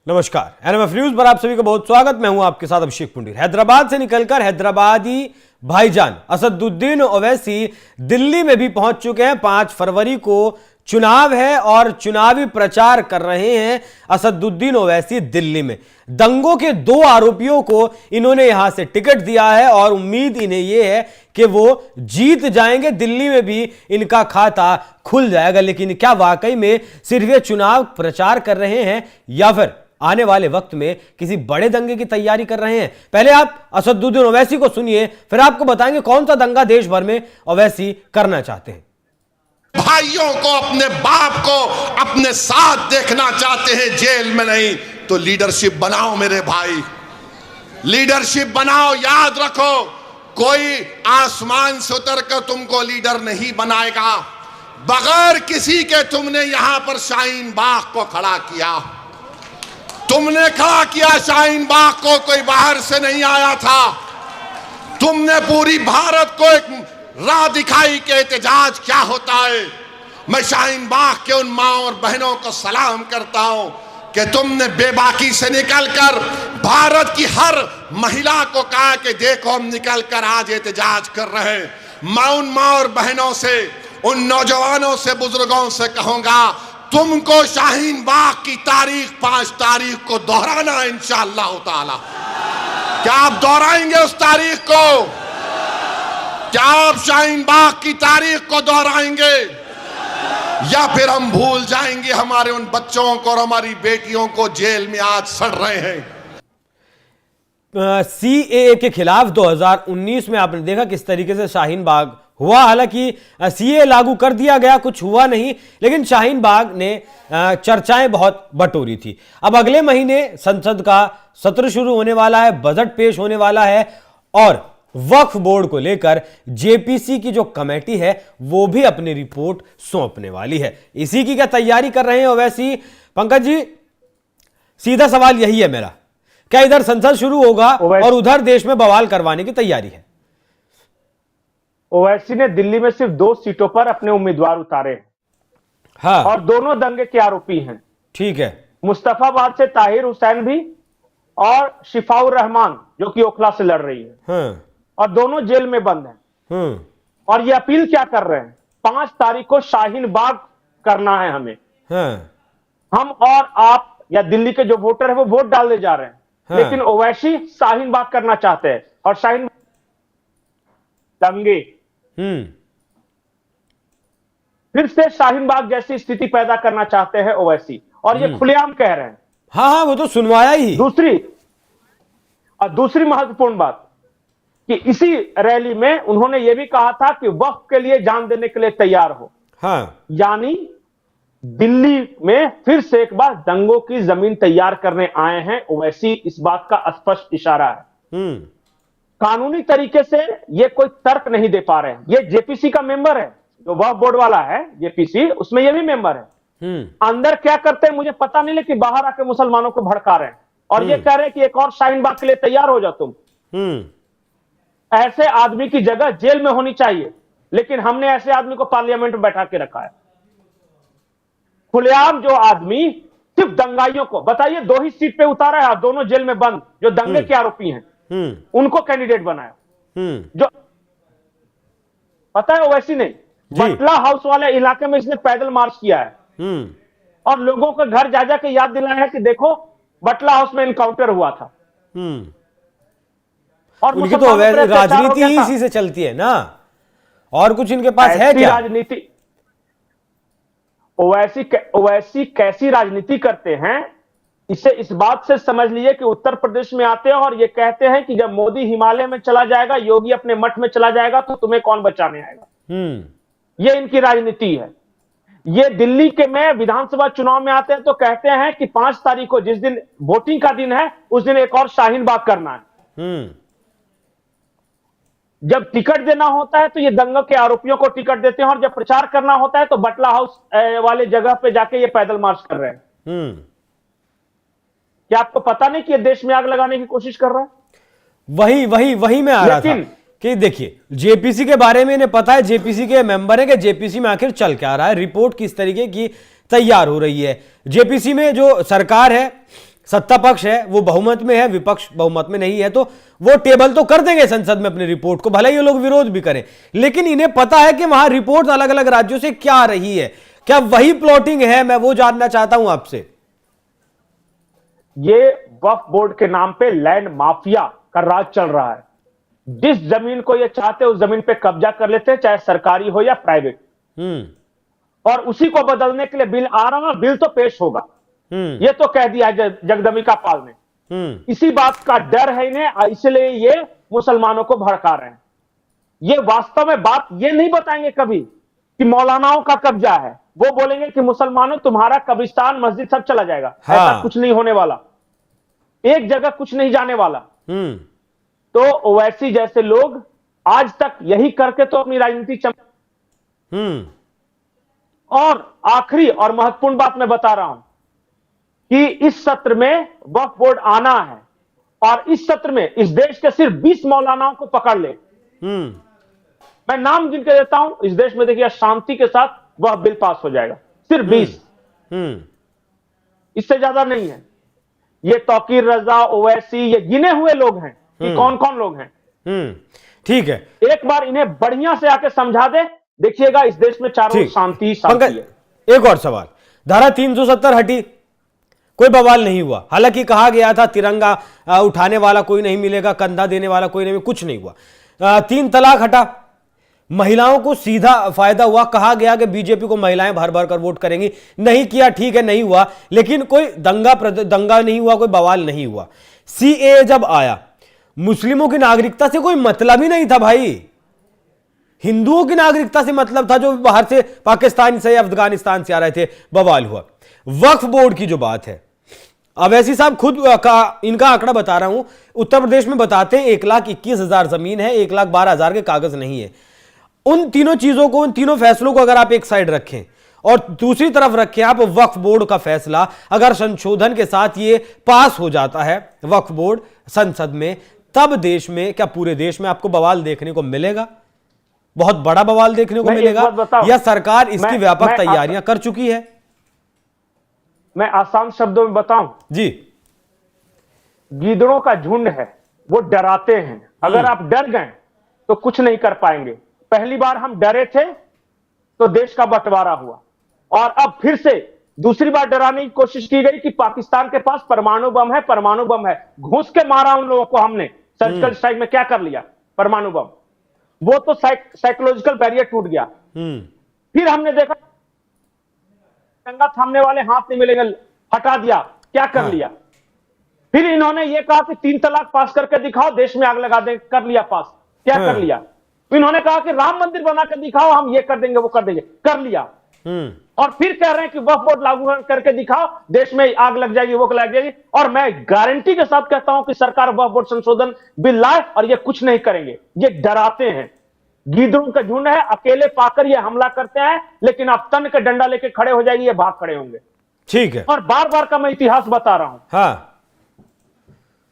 नमस्कार, NMF news पर आप सभी का बहुत स्वागत। मैं हूं आपके साथ अभिषेक पुंडीर। हैदराबाद से निकलकर हैदराबादी भाईजान असदुद्दीन ओवैसी दिल्ली में भी पहुंच चुके हैं। 5 फरवरी को चुनाव है और चुनावी प्रचार कर रहे हैं असदुद्दीन ओवैसी दिल्ली में। दंगों के 2 आरोपियों को इन्होंने यहां से टिकट दिया है और उम्मीद इन्हें यह है कि वो जीत जाएंगे। दिल्ली में भी इनका खाता खुल जाएगा। लेकिन क्या वाकई में सिर्फ ये चुनाव प्रचार कर रहे हैं या फिर आने वाले वक्त में किसी बड़े दंगे की तैयारी कर रहे हैं? पहले आप असदुद्दीन ओवैसी को सुनिए, फिर आपको बताएंगे कौन सा दंगा देश भर में ओवैसी करना चाहते हैं। भाइयों को, अपने बाप को अपने साथ देखना चाहते हैं, जेल में नहीं। तो लीडरशिप बनाओ मेरे भाई, लीडरशिप बनाओ। याद रखो, कोई आसमान से उतर कर तुमको लीडर नहीं बनाएगा। बगैर किसी के तुमने यहां पर शाहीन बाग को खड़ा किया, तुमने खड़ा किया शाहीन बाग को, कोई बाहर से नहीं आया था। तुमने पूरी भारत को एक राह दिखाई कि एहतजाज क्या होता है। मैं शाहीन बाग के उन मां और बहनों को सलाम करता हूं कि तुमने बेबाकी से निकलकर भारत की हर महिला को कहा कि देखो हम निकलकर आज एहतजाज कर रहे हैं। मैं उन मां और बहनों से, उन नौजवानों से, बुजुर्गों से कहूंगा, तुमको शाहीन बाग की तारीख 5 तारीख को दोहराना है इंशाअल्लाह ताला। क्या आप दोहराएंगे उस तारीख को? क्या आप शाहीन बाग की तारीख को दोहराएंगे या फिर हम भूल जाएंगे हमारे उन बच्चों को और हमारी बेटियों को जेल में आज सड़ रहे हैं? सीएए के खिलाफ 2019 में आपने देखा किस तरीके से शाहीन बाग हुआ। हालांकि सीएए लागू कर दिया गया, कुछ हुआ नहीं, लेकिन शाहीन बाग ने चर्चाएं बहुत बटोरी थी। अब अगले महीने संसद का सत्र शुरू होने वाला है, बजट पेश होने वाला है और वक्फ बोर्ड को लेकर जेपीसी की जो कमेटी है वो भी अपनी रिपोर्ट सौंपने वाली है। इसी की क्या तैयारी कर रहे हैं ओवैसी? पंकज जी, सीधा सवाल यही है मेरा, क्या इधर संसद शुरू होगा और उधर देश में बवाल करवाने की तैयारी है? ओवैसी ने दिल्ली में सिर्फ 2 सीटों पर अपने उम्मीदवार उतारे हैं। हाँ, और दोनों दंगे के आरोपी हैं। ठीक है। मुस्तफाबाद से ताहिर हुसैन भी और शिफाउर रहमान जो कि ओखला से लड़ रही है। हाँ, और दोनों जेल में बंद हैं। और ये अपील क्या कर रहे हैं? 5 तारीख को शाहीन बाग करना है हमें। हाँ, हम और आप या दिल्ली के जो वोटर है वो वोट डालने जा रहे हैं। हाँ। लेकिन ओवैसी शाहीन बाग करना चाहते हैं और शाहीन दंगे फिर से शाहीन बाग जैसी स्थिति पैदा करना चाहते हैं ओवैसी, और ये खुलेआम कह रहे हैं। हाँ हाँ, वो तो सुनवाया ही। दूसरी महत्वपूर्ण बात कि इसी रैली में उन्होंने ये भी कहा था कि वक्फ के लिए जान देने के लिए तैयार हो। हाँ, यानी दिल्ली में फिर से एक बार दंगों की जमीन तैयार करने आए हैं ओवैसी, इस बात का स्पष्ट इशारा है। कानूनी तरीके से ये कोई तर्क नहीं दे पा रहे हैं। ये जेपीसी का मेंबर है, जो वक्फ बोर्ड वाला है जेपीसी, उसमें ये भी मेंबर है। अंदर क्या करते हैं मुझे पता नहीं, लेकिन बाहर आके मुसलमानों को भड़का रहे हैं और ये कह रहे हैं कि एक और शाहीन बाग के लिए तैयार हो जाओ तुम। ऐसे आदमी की जगह जेल में होनी चाहिए, लेकिन हमने ऐसे आदमी को पार्लियामेंट में बैठा के रखा है। खुलेआम जो आदमी सिर्फ दंगाइयों को, बताइए, 2 ही सीट पे उतारा है, दोनों जेल में बंद, जो दंगे के आरोपी हैं उनको कैंडिडेट बनाया। जो पता है ओवैसी ने बटला हाउस वाले इलाके में इसने पैदल मार्च किया है और लोगों को घर जा जा के याद दिलाया है कि देखो बटला हाउस में एनकाउंटर हुआ था। और उनकी तो राजनीति ही इसी से चलती है ना, और कुछ इनके पास है क्या? राजनीति ओवैसी कैसी राजनीति करते हैं, इसे इस बात से समझ लिए कि उत्तर प्रदेश में आते हैं और ये कहते हैं कि जब मोदी हिमालय में चला जाएगा, योगी अपने मठ में चला जाएगा, तो तुम्हें कौन बचाने आएगा। ये इनकी राजनीति है। ये दिल्ली के में विधानसभा चुनाव में आते हैं तो कहते हैं कि 5 तारीख को, जिस दिन वोटिंग का दिन है, उस दिन एक और शाहीन बाग करना है। जब टिकट देना होता है तो ये दंगे के आरोपियों को टिकट देते हैं, और जब प्रचार करना होता है तो बटला हाउस वाले जगह पे जाके ये पैदल मार्च कर रहे हैं। क्या आपको पता नहीं कि ये देश में आग लगाने की कोशिश कर रहा है? वही मैं आ रहा था कि देखिए, जेपीसी के बारे में इन्हें पता है, जेपीसी के मेंबर है कि जेपीसी में आखिर चल क्या रहा है, रिपोर्ट किस तरीके की तैयार हो रही है। जेपीसी में जो सरकार है सत्ता पक्ष है वो बहुमत में है, विपक्ष बहुमत में नहीं है, तो वो टेबल तो कर देंगे संसद में अपनी रिपोर्ट को, भले ही ये लोग विरोध भी करें। लेकिन इन्हें पता है कि वहां रिपोर्ट अलग अलग राज्यों से क्या आ रही है। क्या वही प्लॉटिंग है? मैं वो जानना चाहता हूं आपसे। ये वक्फ बोर्ड के नाम पे लैंड माफिया का राज चल रहा है। जिस जमीन को ये चाहते उस जमीन पे कब्जा कर लेते हैं, चाहे सरकारी हो या प्राइवेट। और उसी को बदलने के लिए बिल आ रहा है, बिल तो पेश होगा। ये तो कह दिया है जगदम्बिका पाल ने। इसी बात का डर है इन्हें, इसलिए ये मुसलमानों को भड़का रहे हैं। ये वास्तव में बात ये नहीं बताएंगे कभी कि मौलानाओं का कब्जा है। वो बोलेंगे कि मुसलमानों तुम्हारा कब्रिस्तान मस्जिद सब चला जाएगा। हाँ। ऐसा कुछ नहीं होने वाला, एक जगह कुछ नहीं जाने वाला। तो ओवैसी जैसे लोग आज तक यही करके तो अपनी राजनीति और आखिरी और महत्वपूर्ण बात मैं बता रहा हूं कि इस सत्र में वक्फ बोर्ड आना है और इस सत्र में इस देश के सिर्फ 20 मौलानाओं को पकड़ ले। मैं नाम गिन के देता हूं, इस देश में देखिए शांति के साथ वह बिल पास हो जाएगा। सिर्फ 20, इससे ज्यादा नहीं है। ये तौकीर रजा, ओवैसी, ये गिने हुए लोग हैं कि कौन कौन लोग हैं। ठीक है, एक बार इन्हें बढ़िया से आके समझा दे, देखिएगा इस देश में चारों ओर शांति शांति है। एक और सवाल, धारा 370 हटी, कोई बवाल नहीं हुआ। हालांकि कहा गया था तिरंगा उठाने वाला कोई नहीं मिलेगा, कंधा देने वाला कोई नहीं, कुछ नहीं हुआ। 3 तलाक हटा, महिलाओं को सीधा फायदा हुआ। कहा गया कि बीजेपी को महिलाएं भर भर कर वोट करेंगी, नहीं किया, ठीक है, नहीं हुआ। लेकिन कोई दंगा नहीं हुआ, कोई बवाल नहीं हुआ। सीएए जब आया, मुस्लिमों की नागरिकता से कोई मतलब ही नहीं था भाई, हिंदुओं की नागरिकता से मतलब था, जो बाहर से पाकिस्तान से या अफगानिस्तान से आ रहे थे, बवाल हुआ। वक्फ बोर्ड की जो बात है, अवैसी साहब खुद इनका आंकड़ा बता रहा हूं, उत्तर प्रदेश में बताते हैं 1,21,000 जमीन है, 1,12,000 के कागज नहीं है। उन तीनों चीजों को, उन तीनों फैसलों को अगर आप एक साइड रखें और दूसरी तरफ रखें आप वक्फ बोर्ड का फैसला, अगर संशोधन के साथ ये पास हो जाता है वक्फ बोर्ड संसद में, तब देश में, क्या पूरे देश में आपको बवाल देखने को मिलेगा? बहुत बड़ा बवाल देखने को मिलेगा, या सरकार इसकी व्यापक तैयारियां कर चुकी है? मैं आसान शब्दों में बताऊं जी, गीदड़ों का झुंड है, वो डराते हैं। अगर आप डर गए तो कुछ नहीं कर पाएंगे। पहली बार हम डरे थे तो देश का बंटवारा हुआ, और अब फिर से दूसरी बार डराने की कोशिश की गई कि पाकिस्तान के पास परमाणु बम है, परमाणु बम है। घुस के मारा उन लोगों को हमने। सर्जिकल स्ट्राइक में क्या कर लिया? परमाणु बम। वो तो साइकोलॉजिकल बैरियर टूट गया। फिर हमने देखा दंगा थामने वाले हाथ नहीं मिलेंगे, हटा दिया, क्या कर लिया? फिर इन्होंने ये कहा कि 3 तलाक पास करके दिखाओ, देश में आग लगा दे, कर लिया पास, क्या कर लिया? इन्होंने कहा कि राम मंदिर बना कर दिखाओ, हम ये कर देंगे, वो कर देंगे, कर लिया। और फिर कह रहे हैं कि वक्फ बोर्ड लागू करके दिखाओ, देश में आग लग जाएगी, वो लग जाएगी। और मैं गारंटी के साथ कहता हूं कि सरकार वक्फ बोर्ड संशोधन बिल लाए और ये कुछ नहीं करेंगे। ये डराते हैं, गीदड़ों का झुंड है, अकेले पाकर ये हमला करते हैं, लेकिन आप तन का डंडा लेके खड़े हो जाएंगे, ये भाग खड़े होंगे। ठीक है, और बार बार का मैं इतिहास बता रहा हूं। हाँ,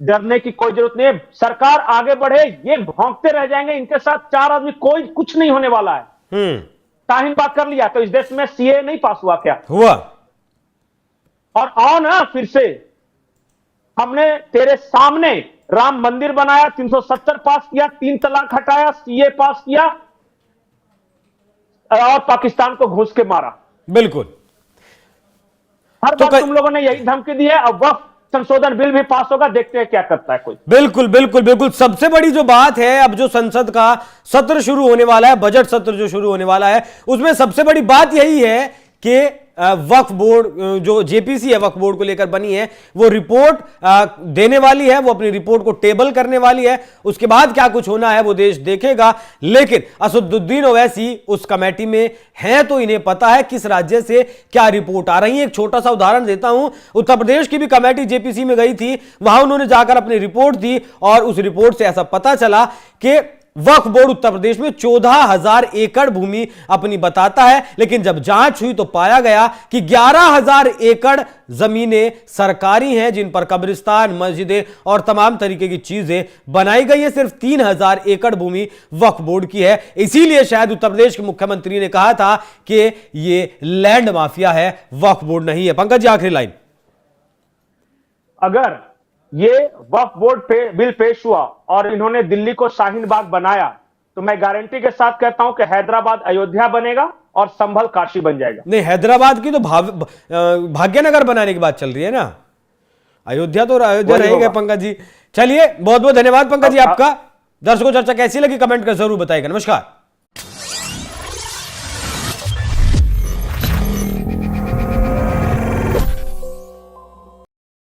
डरने की कोई जरूरत नहीं है। सरकार आगे बढ़े, ये भौंकते रह जाएंगे, इनके साथ 4 आदमी, कोई कुछ नहीं होने वाला है। ताहिन बात कर लिया तो इस देश में सीए नहीं पास हुआ क्या? हुआ। और आओ ना, फिर से हमने तेरे सामने राम मंदिर बनाया, 370 पास किया, 3 तलाक हटाया, सीए पास किया, और पाकिस्तान को घुस के मारा। बिल्कुल, हर बार तुम लोगों ने यही धमकी दी है। अब वक्फ संशोधन बिल भी पास होगा, देखते हैं क्या करता है कोई। बिल्कुल बिल्कुल बिल्कुल। सबसे बड़ी जो बात है, अब जो संसद का सत्र शुरू होने वाला है, बजट सत्र जो शुरू होने वाला है, उसमें सबसे बड़ी बात यही है कि वक्फ बोर्ड, जो जेपीसी है वक्फ बोर्ड को लेकर बनी है, वो रिपोर्ट देने वाली है, वो अपनी रिपोर्ट को टेबल करने वाली है। उसके बाद क्या कुछ होना है वो देश देखेगा। लेकिन असदुद्दीन ओवैसी उस कमेटी में हैं, तो इन्हें पता है किस राज्य से क्या रिपोर्ट आ रही है। एक छोटा सा उदाहरण देता हूं, उत्तर प्रदेश की भी कमेटी जेपीसी में गई थी, वहां उन्होंने जाकर अपनी रिपोर्ट दी और उस रिपोर्ट से ऐसा पता चला कि वक्फ बोर्ड उत्तर प्रदेश में 14,000 एकड़ भूमि अपनी बताता है, लेकिन जब जांच हुई तो पाया गया कि 11,000 एकड़ जमीनें सरकारी हैं, जिन पर कब्रिस्तान, मस्जिदें और तमाम तरीके की चीजें बनाई गई है। सिर्फ 3,000 एकड़ भूमि वक्फ बोर्ड की है। इसीलिए शायद उत्तर प्रदेश के मुख्यमंत्री ने कहा था कि ये लैंड माफिया है, वक्फ बोर्ड नहीं है। पंकज जी, आखिरी लाइन। अगर ये वक्फ बोर्ड पे बिल पेश हुआ और इन्होंने दिल्ली को शाहीन बाग बनाया, तो मैं गारंटी के साथ कहता हूं कि हैदराबाद अयोध्या बनेगा और संभल काशी बन जाएगा। नहीं, हैदराबाद की तो भाग्यनगर बनाने की बात चल रही है ना, अयोध्या तो अयोध्या वही रहेगा होगा। पंकज जी। चलिए, बहुत बहुत धन्यवाद पंकज जी अब आपका। दर्शकों, चर्चा कैसी लगी कमेंट कर जरूर बताइएगा। नमस्कार।